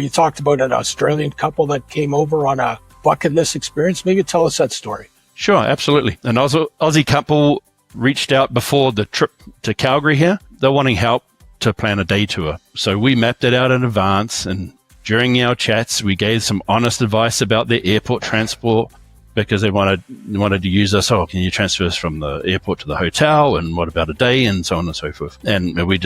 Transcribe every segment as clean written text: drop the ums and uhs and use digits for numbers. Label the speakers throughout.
Speaker 1: You talked about an Australian couple that came over on a bucket list experience. Maybe tell us that story.
Speaker 2: Sure, absolutely. An Aussie couple reached out before the trip to Calgary here. They're wanting help to plan a day tour. So we mapped it out in advance, and during our chats, we gave some honest advice about their airport transport, because they wanted to use us. Oh, can you transfer us from the airport to the hotel? And what about a day? And so on and so forth. And I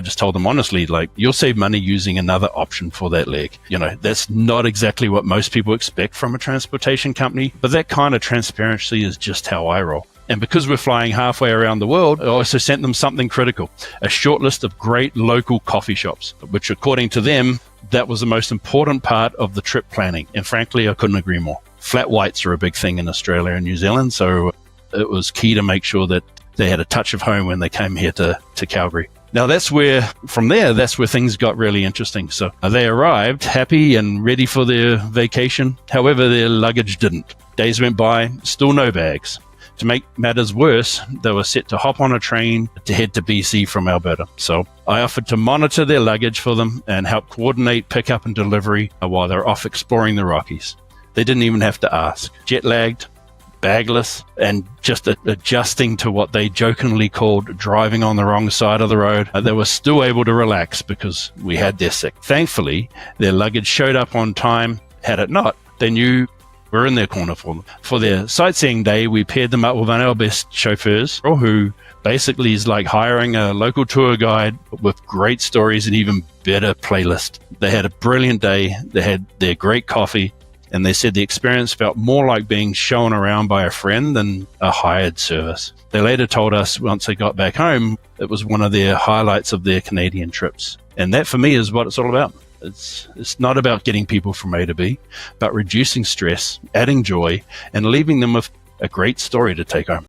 Speaker 2: just told them honestly, like, you'll save money using another option for that leg. That's not exactly what most people expect from a transportation company, but that kind of transparency is just how I roll. And because we're flying halfway around the world, I also sent them something critical, a short list of great local coffee shops, which according to them, that was the most important part of the trip planning. And frankly, I couldn't agree more. Flat whites are a big thing in Australia and New Zealand, so it was key to make sure that they had a touch of home when they came here to Calgary. Now that's where things got really interesting. So they arrived happy and ready for their vacation. However, their luggage didn't. Days went by, still no bags. To make matters worse, they were set to hop on a train to head to BC from Alberta. So I offered to monitor their luggage for them and help coordinate pickup and delivery while they're off exploring the Rockies. They didn't even have to ask. Jet-lagged, bagless, and just adjusting to what they jokingly called driving on the wrong side of the road, they were still able to relax because we had their sick. Thankfully, their luggage showed up on time. Had it not, they knew we're in their corner for them. For their sightseeing day, we paired them up with one of our best chauffeurs, who basically is like hiring a local tour guide with great stories and even better playlist. They had a brilliant day. They had their great coffee. And they said the experience felt more like being shown around by a friend than a hired service. They later told us once they got back home, it was one of their highlights of their Canadian trips. And that for me is what it's all about. It's not about getting people from A to B, but reducing stress, adding joy, and leaving them with a great story to take home.